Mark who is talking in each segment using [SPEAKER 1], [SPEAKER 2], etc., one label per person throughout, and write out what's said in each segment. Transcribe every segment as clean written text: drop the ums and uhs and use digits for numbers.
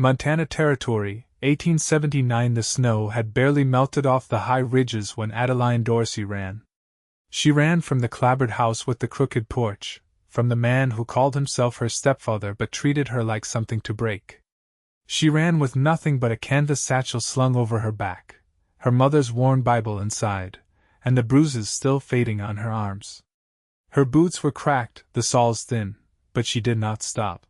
[SPEAKER 1] Montana Territory, 1879. The snow had barely melted off the high ridges when Adeline Dorsey ran. She ran from the clapboard house with the crooked porch, from the man who called himself her stepfather but treated her like something to break. She ran with nothing but a canvas satchel slung over her back, her mother's worn Bible inside, and the bruises still fading on her arms. Her boots were cracked, the soles thin, but she did not stop.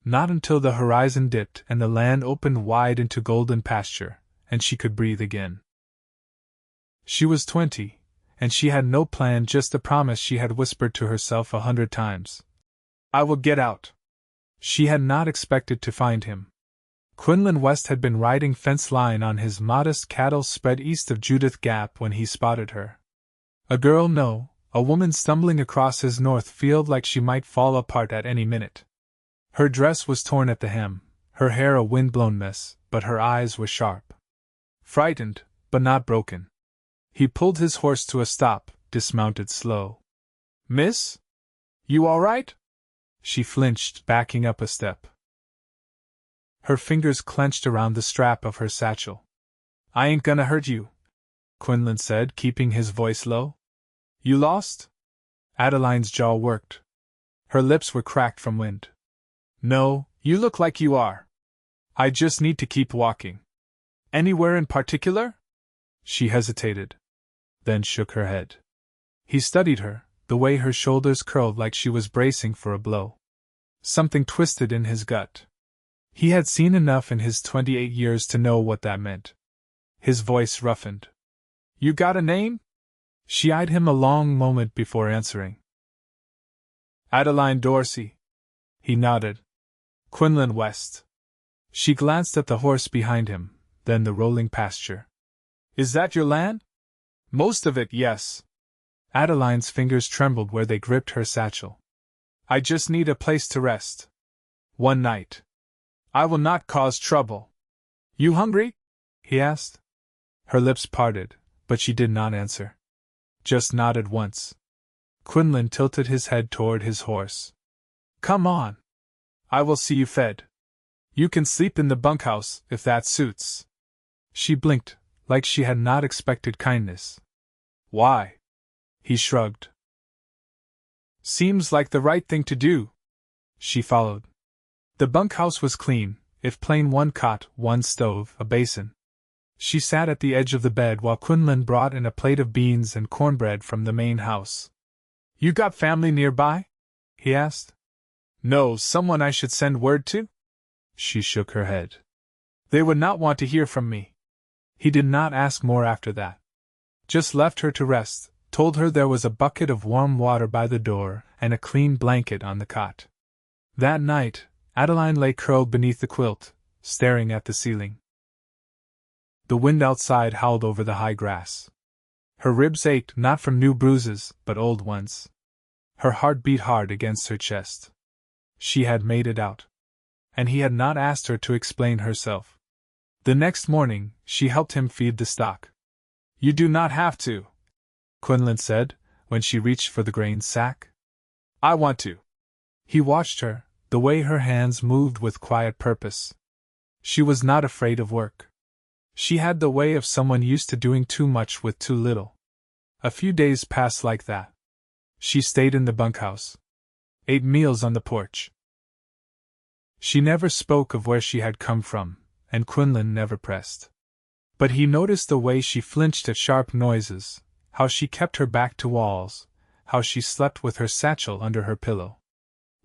[SPEAKER 1] Not until the horizon dipped and the land opened wide into golden pasture, and she could breathe again. She was 20, and she had no plan, just the promise she had whispered to herself 100 times. I will get out. She had not expected to find him. Quinlan West had been riding fence line on his modest cattle spread east of Judith Gap when he spotted her. A girl, no, a woman stumbling across his north field like she might fall apart at any minute. Her dress was torn at the hem, her hair a wind-blown mess, but her eyes were sharp. Frightened, but not broken. He pulled his horse to a stop, dismounted slow. Miss? You all right? She flinched, backing up a step. Her fingers clenched around the strap of her satchel. I ain't gonna hurt you, Quinlan said, keeping his voice low. You lost? Adeline's jaw worked. Her lips were cracked from wind. No, you look like you are. I just need to keep walking. Anywhere in particular? She hesitated, then shook her head. He studied her, the way her shoulders curled like she was bracing for a blow. Something twisted in his gut. He had seen enough in his 28 years to know what that meant. His voice roughened. You got a name? She eyed him a long moment before answering. Adeline Dorsey. He nodded. Quinlan West. She glanced at the horse behind him, then the rolling pasture. Is that your land? Most of it, yes. Adeline's fingers trembled where they gripped her satchel. I just need a place to rest. One night. I will not cause trouble. You hungry? He asked. Her lips parted, but she did not answer. Just nodded once. Quinlan tilted his head toward his horse. Come on. I will see you fed. You can sleep in the bunkhouse, if that suits. She blinked, like she had not expected kindness. Why? He shrugged. Seems like the right thing to do. She followed. The bunkhouse was clean, if plain: one cot, one stove, a basin. She sat at the edge of the bed while Quinlan brought in a plate of beans and cornbread from the main house. You got family nearby? He asked. No, someone I should send word to? She shook her head. They would not want to hear from me. He did not ask more after that. Just left her to rest, told her there was a bucket of warm water by the door and a clean blanket on the cot. That night, Adeline lay curled beneath the quilt, staring at the ceiling. The wind outside howled over the high grass. Her ribs ached not from new bruises, but old ones. Her heart beat hard against her chest. She had made it out. And he had not asked her to explain herself. The next morning, she helped him feed the stock. You do not have to, Quinlan said, when she reached for the grain sack. I want to. He watched her, the way her hands moved with quiet purpose. She was not afraid of work. She had the way of someone used to doing too much with too little. A few days passed like that. She stayed in the bunkhouse. Ate meals on the porch. She never spoke of where she had come from, and Quinlan never pressed. But he noticed the way she flinched at sharp noises, how she kept her back to walls, how she slept with her satchel under her pillow.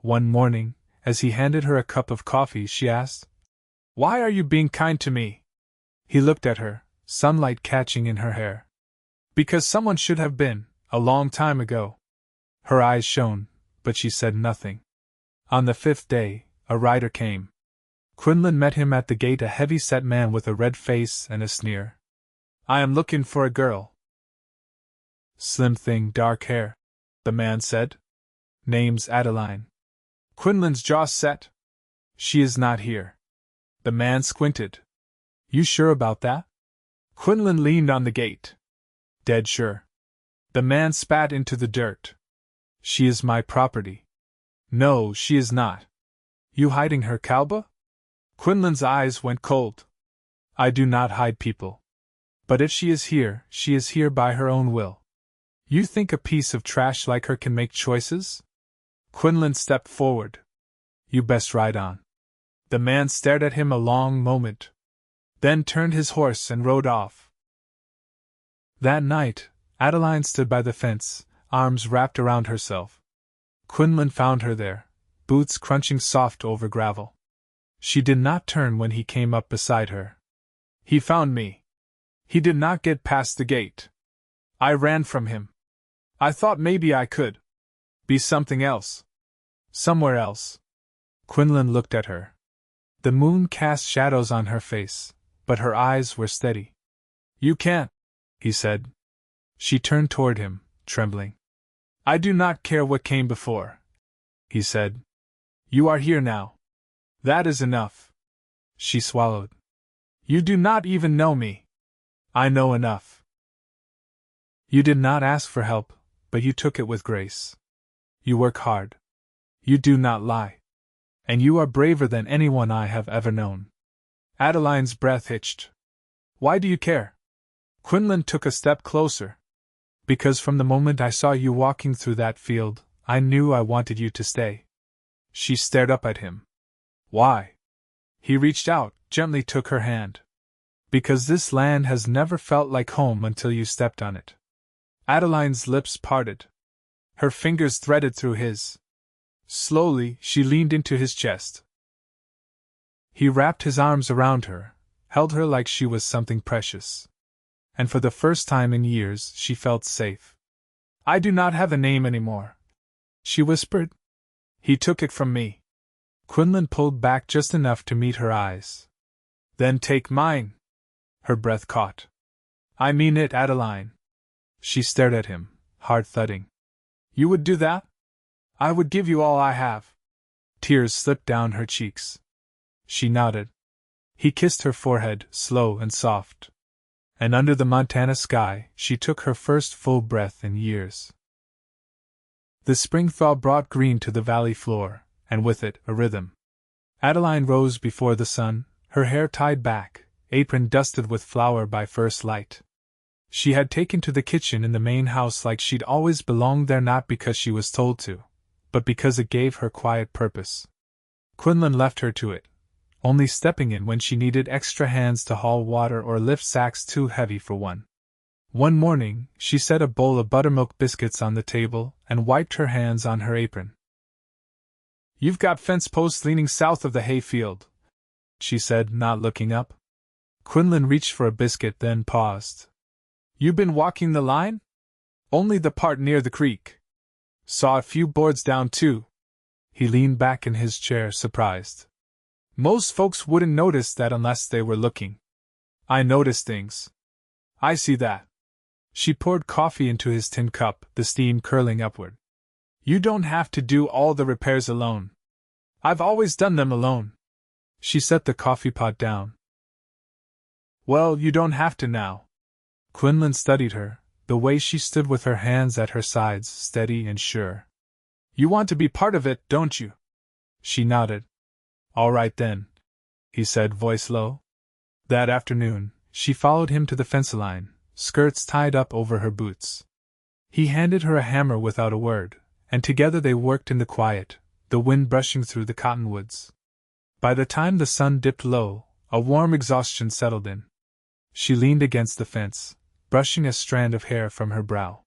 [SPEAKER 1] One morning, as he handed her a cup of coffee, she asked, Why are you being kind to me? He looked at her, sunlight catching in her hair. Because someone should have been, a long time ago. Her eyes shone, but she said nothing. On the 5th day, a rider came. Quinlan met him at the gate, a heavy-set man with a red face and a sneer. I am looking for a girl. Slim thing, dark hair, the man said. Name's Adeline. Quinlan's jaw set. She is not here. The man squinted. You sure about that? Quinlan leaned on the gate. Dead sure. The man spat into the dirt. She is my property. No, she is not. You hiding her, Cowboy? Quinlan's eyes went cold. I do not hide people. But if she is here by her own will. You think a piece of trash like her can make choices? Quinlan stepped forward. You best ride on. The man stared at him a long moment, then turned his horse and rode off. That night, Adeline stood by the fence, arms wrapped around herself. Quinlan found her there, boots crunching soft over gravel. She did not turn when he came up beside her. He found me. He did not get past the gate. I ran from him. I thought maybe I could be something else. Somewhere else. Quinlan looked at her. The moon cast shadows on her face, but her eyes were steady. You can't, he said. She turned toward him, trembling. I do not care what came before, he said. You are here now. That is enough. She swallowed. You do not even know me. I know enough. You did not ask for help, but you took it with grace. You work hard. You do not lie. And you are braver than anyone I have ever known. Adeline's breath hitched. Why do you care? Quinlan took a step closer. Because from the moment I saw you walking through that field, I knew I wanted you to stay. She stared up at him. Why? He reached out, gently took her hand. Because this land has never felt like home until you stepped on it. Adeline's lips parted. Her fingers threaded through his. Slowly, she leaned into his chest. He wrapped his arms around her, held her like she was something precious. And for the first time in years, she felt safe. I do not have a name anymore, she whispered. He took it from me. Quinlan pulled back just enough to meet her eyes. Then take mine. Her breath caught. I mean it, Adeline. She stared at him, heart thudding. You would do that? I would give you all I have. Tears slipped down her cheeks. She nodded. He kissed her forehead, slow and soft. And under the Montana sky, she took her first full breath in years. The spring thaw brought green to the valley floor, and with it, a rhythm. Adeline rose before the sun, her hair tied back, apron dusted with flour by first light. She had taken to the kitchen in the main house like she'd always belonged there, not because she was told to, but because it gave her quiet purpose. Quinlan left her to it, only stepping in when she needed extra hands to haul water or lift sacks too heavy for one. One morning, she set a bowl of buttermilk biscuits on the table and wiped her hands on her apron. You've got fence posts leaning south of the hay field, she said, not looking up. Quinlan reached for a biscuit, then paused. You been walking the line? Only the part near the creek. Saw a few boards down too. He leaned back in his chair, surprised. Most folks wouldn't notice that unless they were looking. I notice things. I see that. She poured coffee into his tin cup, the steam curling upward. You don't have to do all the repairs alone. I've always done them alone. She set the coffee pot down. Well, you don't have to now. Quinlan studied her, the way she stood with her hands at her sides, steady and sure. You want to be part of it, don't you? She nodded. All right then, he said, voice low. That afternoon, she followed him to the fence line, skirts tied up over her boots. He handed her a hammer without a word, and together they worked in the quiet, the wind brushing through the cottonwoods. By the time the sun dipped low, a warm exhaustion settled in. She leaned against the fence, brushing a strand of hair from her brow.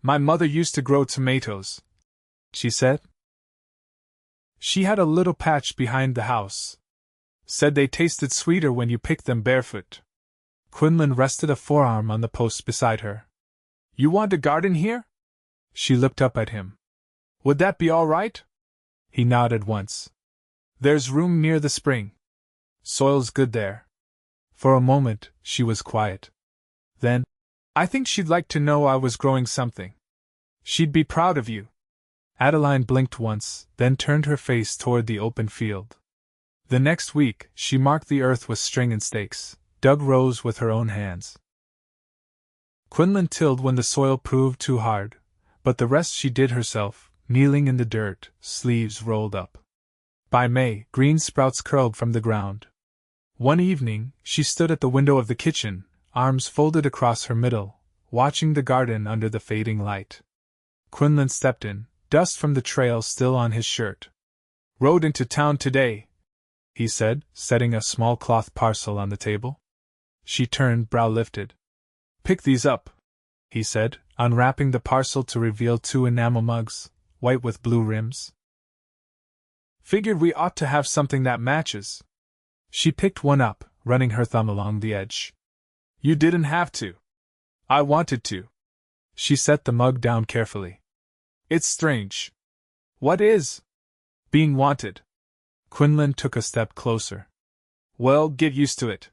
[SPEAKER 1] My mother used to grow tomatoes, she said. She had a little patch behind the house. Said they tasted sweeter when you picked them barefoot. Quinlan rested a forearm on the post beside her. You want a garden here? She looked up at him. Would that be all right? He nodded once. There's room near the spring. Soil's good there. For a moment, she was quiet. Then, I think she'd like to know I was growing something. She'd be proud of you. Adeline blinked once, then turned her face toward the open field. The next week, she marked the earth with string and stakes, dug rows with her own hands. Quinlan tilled when the soil proved too hard, but the rest she did herself, kneeling in the dirt, sleeves rolled up. By May, green sprouts curled from the ground. One evening, she stood at the window of the kitchen, arms folded across her middle, watching the garden under the fading light. Quinlan stepped in, dust from the trail still on his shirt. "Rode into town today," he said, setting a small cloth parcel on the table. She turned, brow lifted. "Pick these up," he said, unwrapping the parcel to reveal 2 enamel mugs, white with blue rims. "Figured we ought to have something that matches." She picked one up, running her thumb along the edge. "You didn't have to. I wanted to." She set the mug down carefully. "It's strange." "What is?" "Being wanted." Quinlan took a step closer. "Well, get used to it."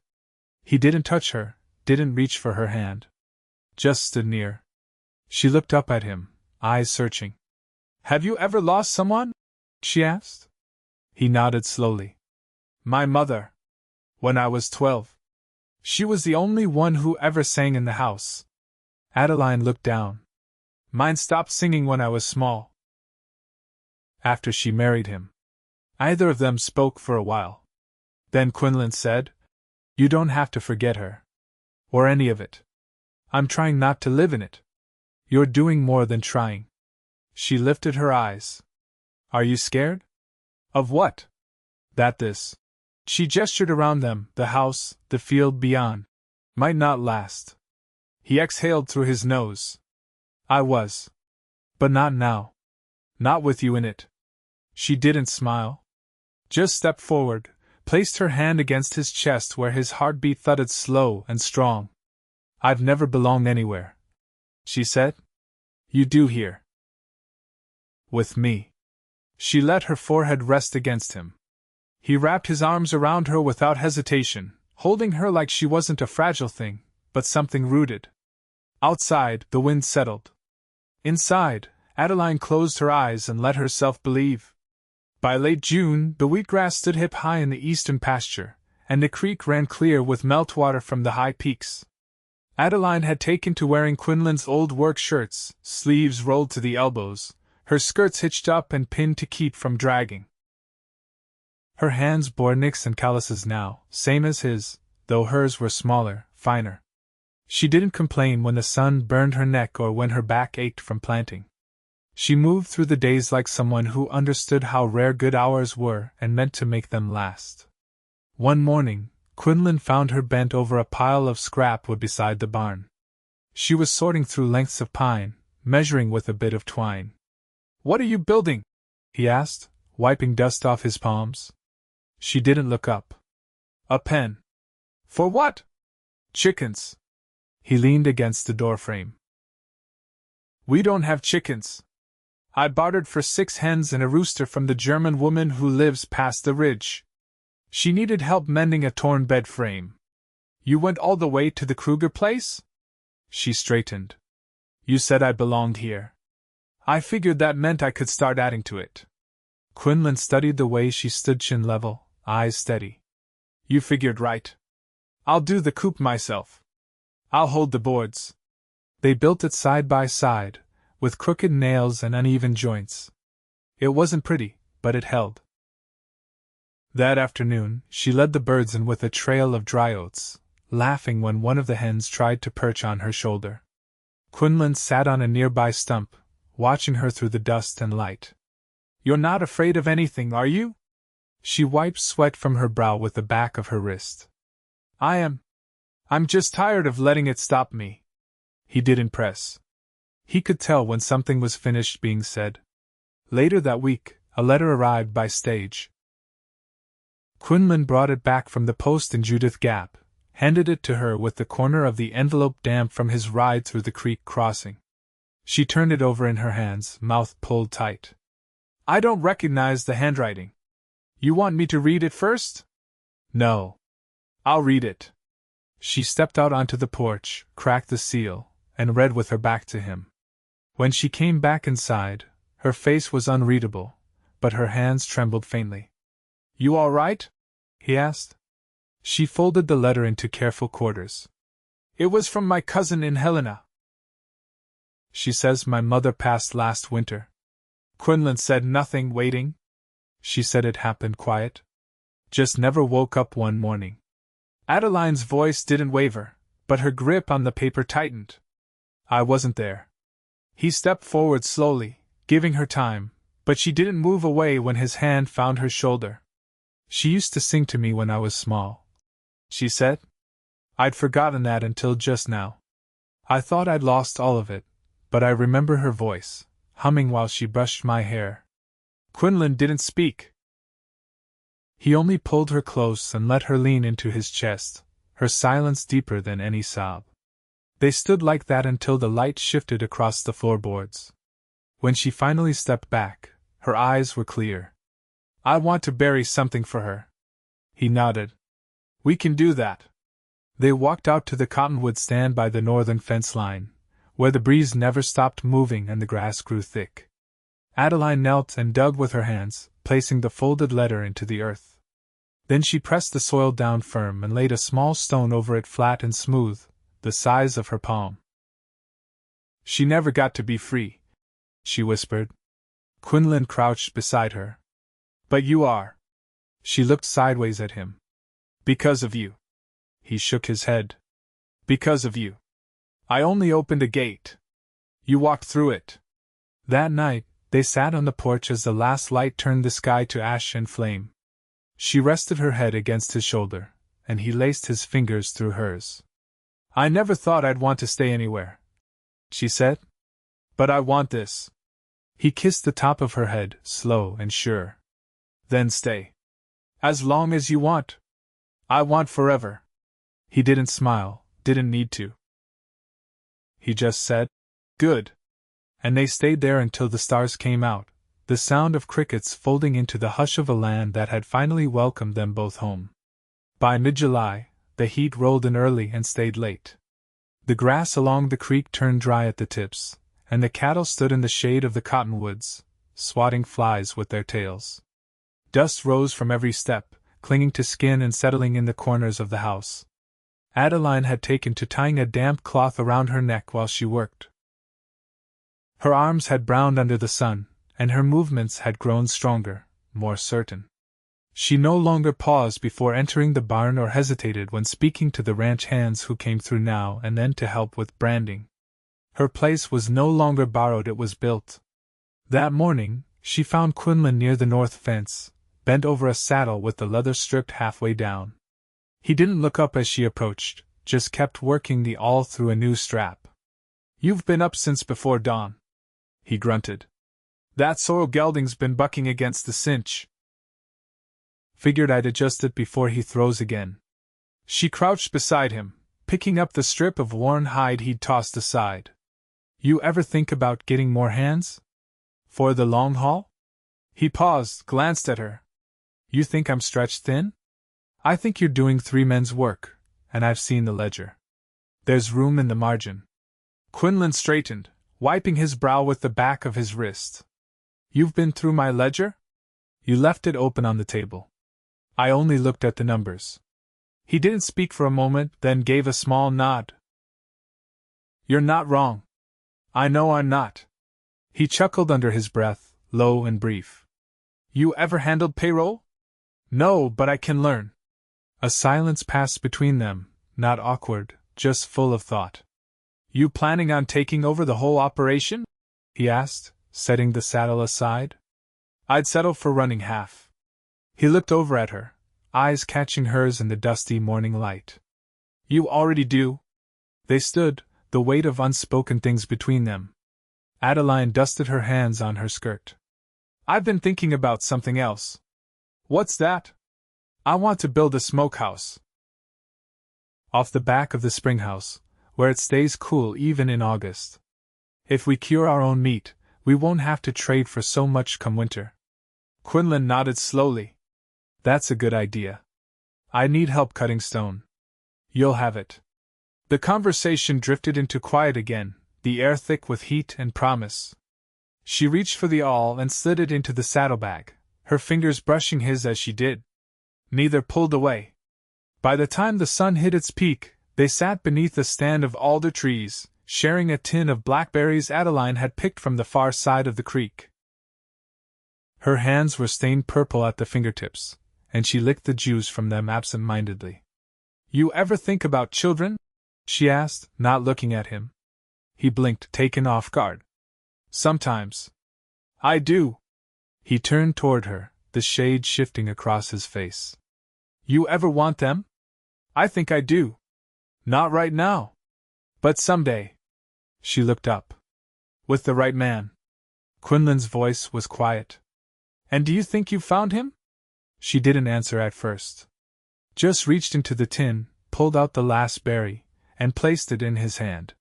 [SPEAKER 1] He didn't touch her, didn't reach for her hand. Just stood near. She looked up at him, eyes searching. "Have you ever lost someone?" she asked. He nodded slowly. "My mother. When I was 12. She was the only one who ever sang in the house." Adeline looked down. "Mine stopped singing when I was small." After she married him. Either of them spoke for a while. Then Quinlan said, "You don't have to forget her. Or any of it. I'm trying not to live in it." "You're doing more than trying." She lifted her eyes. "Are you scared?" "Of what?" "That this." She gestured around them, the house, the field beyond. "Might not last." He exhaled through his nose. "I was. But not now. Not with you in it." She didn't smile. Just stepped forward, placed her hand against his chest where his heartbeat thudded slow and strong. "I've never belonged anywhere," she said. "You do here. With me." She let her forehead rest against him. He wrapped his arms around her without hesitation, holding her like she wasn't a fragile thing, but something rooted. Outside, the wind settled. Inside, Adeline closed her eyes and let herself believe. By late June, the wheatgrass stood hip high in the eastern pasture, and the creek ran clear with meltwater from the high peaks. Adeline had taken to wearing Quinlan's old work shirts, sleeves rolled to the elbows, her skirts hitched up and pinned to keep from dragging. Her hands bore nicks and calluses now, same as his, though hers were smaller, finer. She didn't complain when the sun burned her neck or when her back ached from planting. She moved through the days like someone who understood how rare good hours were and meant to make them last. One morning, Quinlan found her bent over a pile of scrap wood beside the barn. She was sorting through lengths of pine, measuring with a bit of twine. "What are you building?" he asked, wiping dust off his palms. She didn't look up. "A pen." "For what?" "Chickens." He leaned against the doorframe. "We don't have chickens. I bartered for 6 hens and a rooster from the German woman who lives past the ridge. She needed help mending a torn bed frame." "You went all the way to the Kruger place?" She straightened. "You said I belonged here. I figured that meant I could start adding to it." Quinlan studied the way she stood chin level, eyes steady. "You figured right. I'll do the coop myself. I'll hold the boards." They built it side by side, with crooked nails and uneven joints. It wasn't pretty, but it held. That afternoon, she led the birds in with a trail of dry oats, laughing when one of the hens tried to perch on her shoulder. Quinlan sat on a nearby stump, watching her through the dust and light. "You're not afraid of anything, are you?" She wiped sweat from her brow with the back of her wrist. "I am. I'm just tired of letting it stop me." He didn't press. He could tell when something was finished being said. Later that week, a letter arrived by stage. Quinlan brought it back from the post in Judith Gap, handed it to her with the corner of the envelope damp from his ride through the creek crossing. She turned it over in her hands, mouth pulled tight. "I don't recognize the handwriting. You want me to read it first?" "No. I'll read it." She stepped out onto the porch, cracked the seal, and read with her back to him. When she came back inside, her face was unreadable, but her hands trembled faintly. "You all right?" he asked. She folded the letter into careful quarters. "It was from my cousin in Helena. She says my mother passed last winter." Quinlan said nothing, waiting. she said. It happened quiet. Just never woke up one morning. Adeline's voice didn't waver, but her grip on the paper tightened. I wasn't there. He stepped forward slowly, giving her time, but she didn't move away when his hand found her shoulder. She used to sing to me when I was small, she said. I'd forgotten that until just now. I thought I'd lost all of it, but I remember her voice, humming while she brushed my hair. Quinlan didn't speak. He only pulled her close and let her lean into his chest, her silence deeper than any sob. They stood like that until the light shifted across the floorboards. When she finally stepped back, her eyes were clear. I want to bury something for her. He nodded. We can do that. They walked out to the cottonwood stand by the northern fence line, where the breeze never stopped moving and the grass grew thick. Adeline knelt and dug with her hands, placing the folded letter into the earth. Then she pressed the soil down firm and laid a small stone over it, flat and smooth, the size of her palm. She never got to be free, she whispered. Quinlan crouched beside her. But you are. She looked sideways at him. Because of you. He shook his head. Because of you. I only opened a gate. You walked through it. That night, they sat on the porch as the last light turned the sky to ash and flame. She rested her head against his shoulder, and he laced his fingers through hers. I never thought I'd want to stay anywhere, she said. But I want this. He kissed the top of her head, slow and sure. Then stay. As long as you want. I want forever. He didn't smile, didn't need to. He just said, good. And they stayed there until the stars came out, the sound of crickets folding into the hush of a land that had finally welcomed them both home. By mid-July, the heat rolled in early and stayed late. The grass along the creek turned dry at the tips, and the cattle stood in the shade of the cottonwoods, swatting flies with their tails. Dust rose from every step, clinging to skin and settling in the corners of the house. Adeline had taken to tying a damp cloth around her neck while she worked. Her arms had browned under the sun, and her movements had grown stronger, more certain. She no longer paused before entering the barn or hesitated when speaking to the ranch hands who came through now and then to help with branding. Her place was no longer borrowed, it was built. That morning, she found Quinlan near the north fence, bent over a saddle with the leather stripped halfway down. He didn't look up as she approached, just kept working the awl through a new strap. You've been up since before dawn, he grunted. That sorrel gelding's been bucking against the cinch. Figured I'd adjust it before he throws again. She crouched beside him, picking up the strip of worn hide he'd tossed aside. You ever think about getting more hands? For the long haul? He paused, glanced at her. You think I'm stretched thin? I think you're doing 3 men's work, and I've seen the ledger. There's room in the margin. Quinlan straightened, wiping his brow with the back of his wrist. You've been through my ledger? You left it open on the table. I only looked at the numbers. He didn't speak for a moment, then gave a small nod. You're not wrong. I know I'm not. He chuckled under his breath, low and brief. You ever handled payroll? No, but I can learn. A silence passed between them, not awkward, just full of thought. You planning on taking over the whole operation? He asked, setting the saddle aside. I'd settle for running half. He looked over at her, eyes catching hers in the dusty morning light. You already do? They stood, the weight of unspoken things between them. Adeline dusted her hands on her skirt. I've been thinking about something else. What's that? I want to build a smokehouse. Off the back of the springhouse, where it stays cool even in August. If we cure our own meat, we won't have to trade for so much come winter. Quinlan nodded slowly. That's a good idea. I need help cutting stone. You'll have it. The conversation drifted into quiet again, the air thick with heat and promise. She reached for the awl and slid it into the saddlebag, her fingers brushing his as she did. Neither pulled away. By the time the sun hit its peak, they sat beneath a stand of alder trees, sharing a tin of blackberries Adeline had picked from the far side of the creek. Her hands were stained purple at the fingertips, and she licked the juice from them absent-mindedly. "You ever think about children?" she asked, not looking at him. He blinked, taken off guard. "Sometimes. I do." He turned toward her, the shade shifting across his face. "You ever want them?" "I think I do. Not right now. But someday." She looked up. "With the right man." Quinlan's voice was quiet. "And do you think you found him?" She didn't answer at first. Just reached into the tin, pulled out the last berry, and placed it in his hand.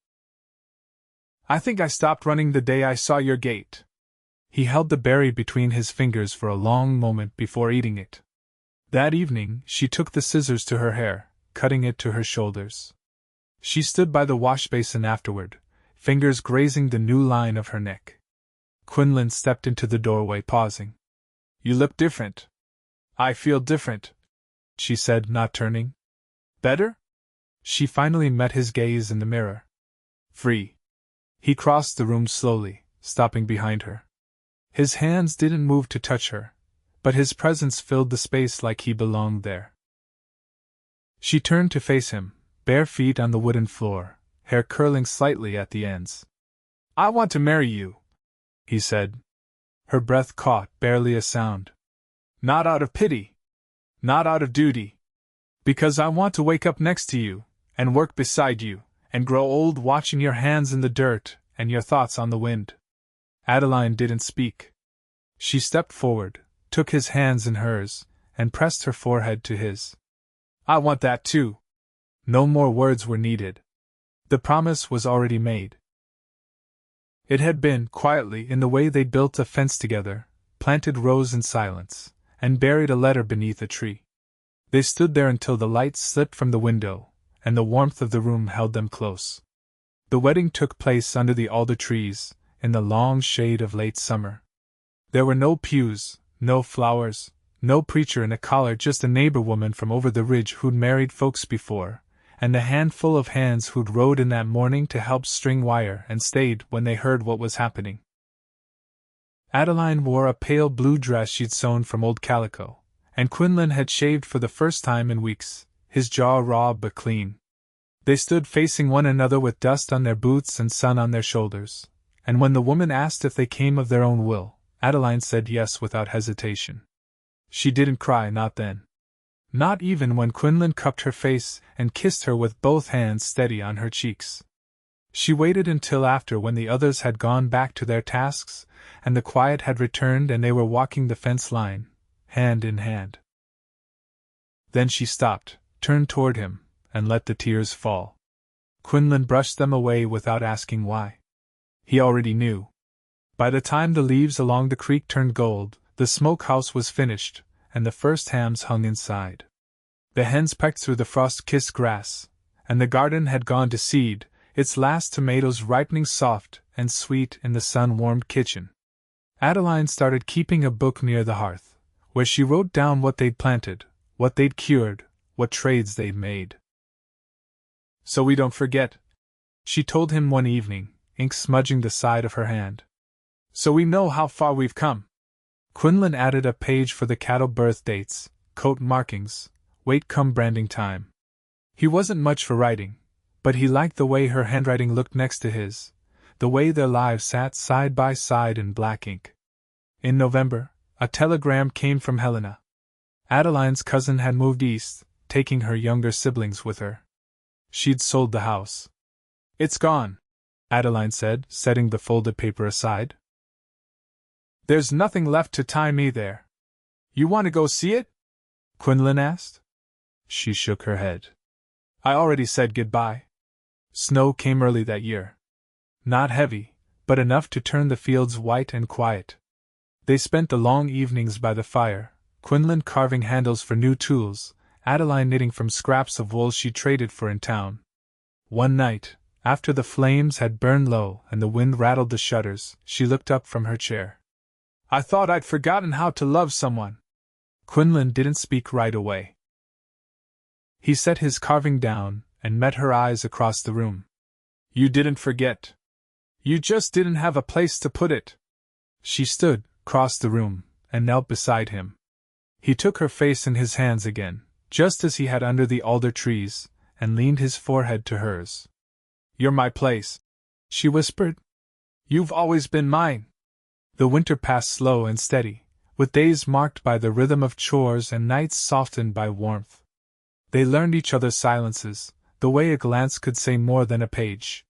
[SPEAKER 1] "I think I stopped running the day I saw your gate." He held the berry between his fingers for a long moment before eating it. That evening, she took the scissors to her hair, cutting it to her shoulders. She stood by the wash basin afterward, fingers grazing the new line of her neck. Quinlan stepped into the doorway, pausing. "You look different." "I feel different," she said, not turning. "Better?" She finally met his gaze in the mirror. "Free." He crossed the room slowly, stopping behind her. His hands didn't move to touch her, but his presence filled the space like he belonged there. She turned to face him, bare feet on the wooden floor, hair curling slightly at the ends. "I want to marry you," he said. Her breath caught, barely a sound. "Not out of pity. Not out of duty. Because I want to wake up next to you, and work beside you, and grow old watching your hands in the dirt, and your thoughts on the wind." Adeline didn't speak. She stepped forward, took his hands in hers, and pressed her forehead to his. "I want that too." No more words were needed. The promise was already made. It had been, quietly, in the way they'd built a fence together, planted rows in silence, and buried a letter beneath a tree. They stood there until the light slipped from the window, and the warmth of the room held them close. The wedding took place under the alder trees, in the long shade of late summer. There were no pews, no flowers, no preacher in a collar, just a neighbor woman from over the ridge who'd married folks before, and a handful of hands who'd rode in that morning to help string wire and stayed when they heard what was happening. Adeline wore a pale blue dress she'd sewn from old calico, and Quinlan had shaved for the first time in weeks, his jaw raw but clean. They stood facing one another with dust on their boots and sun on their shoulders, and when the woman asked if they came of their own will, Adeline said yes without hesitation. She didn't cry, not then. Not even when Quinlan cupped her face and kissed her with both hands steady on her cheeks. She waited until after, when the others had gone back to their tasks, and the quiet had returned and they were walking the fence line, hand in hand. Then she stopped, turned toward him, and let the tears fall. Quinlan brushed them away without asking why. He already knew. By the time the leaves along the creek turned gold, the smokehouse was finished, and the first hams hung inside. The hens pecked through the frost-kissed grass, and the garden had gone to seed, its last tomatoes ripening soft and sweet in the sun-warmed kitchen. Adeline started keeping a book near the hearth, where she wrote down what they'd planted, what they'd cured, what trades they'd made. "So we don't forget," she told him one evening, ink smudging the side of her hand. "So we know how far we've come." Quinlan added a page for the cattle birth dates, coat markings, weight come branding time. He wasn't much for writing, but he liked the way her handwriting looked next to his, the way their lives sat side by side in black ink. In November, a telegram came from Helena. Adeline's cousin had moved east, taking her younger siblings with her. She'd sold the house. "It's gone," Adeline said, setting the folded paper aside. "There's nothing left to tie me there. You want to go see it?" Quinlan asked. She shook her head. "I already said goodbye." Snow came early that year. Not heavy, but enough to turn the fields white and quiet. They spent the long evenings by the fire, Quinlan carving handles for new tools, Adeline knitting from scraps of wool she traded for in town. One night, after the flames had burned low and the wind rattled the shutters, she looked up from her chair. "I thought I'd forgotten how to love someone." Quinlan didn't speak right away. He set his carving down and met her eyes across the room. "You didn't forget. You just didn't have a place to put it." She stood, crossed the room, and knelt beside him. He took her face in his hands again, just as he had under the alder trees, and leaned his forehead to hers. "You're my place," she whispered. "You've always been mine." The winter passed slow and steady, with days marked by the rhythm of chores and nights softened by warmth. They learned each other's silences, the way a glance could say more than a page.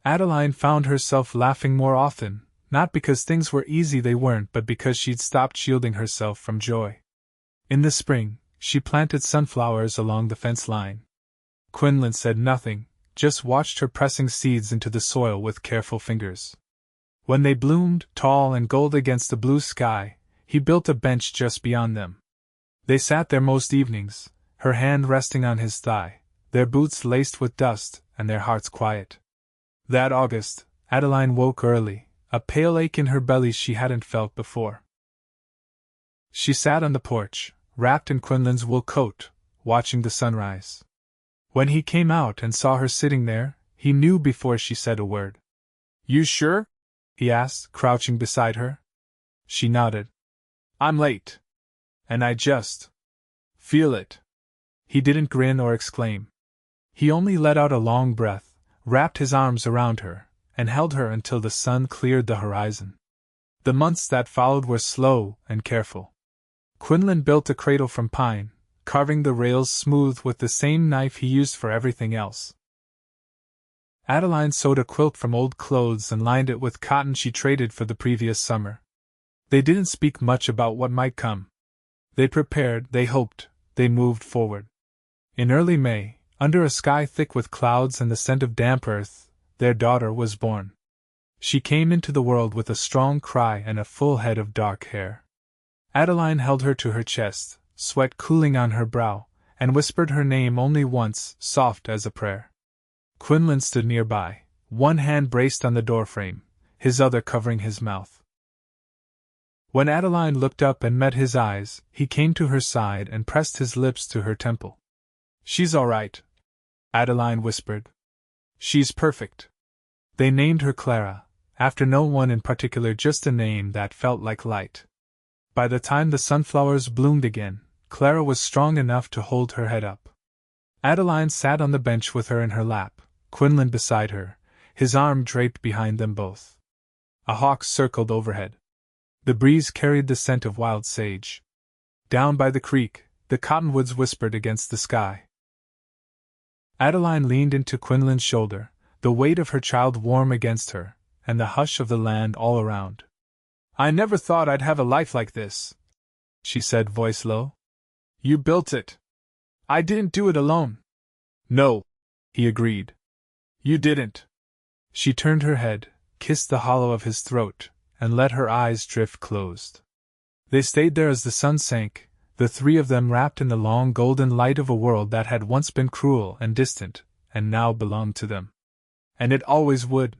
[SPEAKER 1] Adeline found herself laughing more often, not because things were easy, they weren't, but because she'd stopped shielding herself from joy. In the spring, she planted sunflowers along the fence line. Quinlan said nothing, just watched her pressing seeds into the soil with careful fingers. When they bloomed, tall and gold against the blue sky, he built a bench just beyond them. They sat there most evenings, her hand resting on his thigh, their boots laced with dust, and their hearts quiet. That August, Adeline woke early, a pale ache in her belly she hadn't felt before. She sat on the porch, wrapped in Quinlan's wool coat, watching the sunrise. When he came out and saw her sitting there, he knew before she said a word. "You sure?" he asked, crouching beside her. She nodded. "I'm late. And I just feel it." He didn't grin or exclaim. He only let out a long breath, wrapped his arms around her, and held her until the sun cleared the horizon. The months that followed were slow and careful. Quinlan built a cradle from pine, carving the rails smooth with the same knife he used for everything else. Adeline sewed a quilt from old clothes and lined it with cotton she traded for the previous summer. They didn't speak much about what might come. They prepared, they hoped, they moved forward. In early May, under a sky thick with clouds and the scent of damp earth, their daughter was born. She came into the world with a strong cry and a full head of dark hair. Adeline held her to her chest, sweat cooling on her brow, and whispered her name only once, soft as a prayer. Quinlan stood nearby, one hand braced on the doorframe, his other covering his mouth. When Adeline looked up and met his eyes, he came to her side and pressed his lips to her temple. "She's all right," Adeline whispered. "She's perfect." They named her Clara, after no one in particular, just a name that felt like light. By the time the sunflowers bloomed again, Clara was strong enough to hold her head up. Adeline sat on the bench with her in her lap, Quinlan beside her, his arm draped behind them both. A hawk circled overhead. The breeze carried the scent of wild sage. Down by the creek, the cottonwoods whispered against the sky. Adeline leaned into Quinlan's shoulder, the weight of her child warm against her, and the hush of the land all around. "I never thought I'd have a life like this," she said, voice low. "You built it. I didn't do it alone." "No," he agreed. "You didn't." She turned her head, kissed the hollow of his throat, and let her eyes drift closed. They stayed there as the sun sank, the three of them wrapped in the long golden light of a world that had once been cruel and distant, and now belonged to them. And it always would.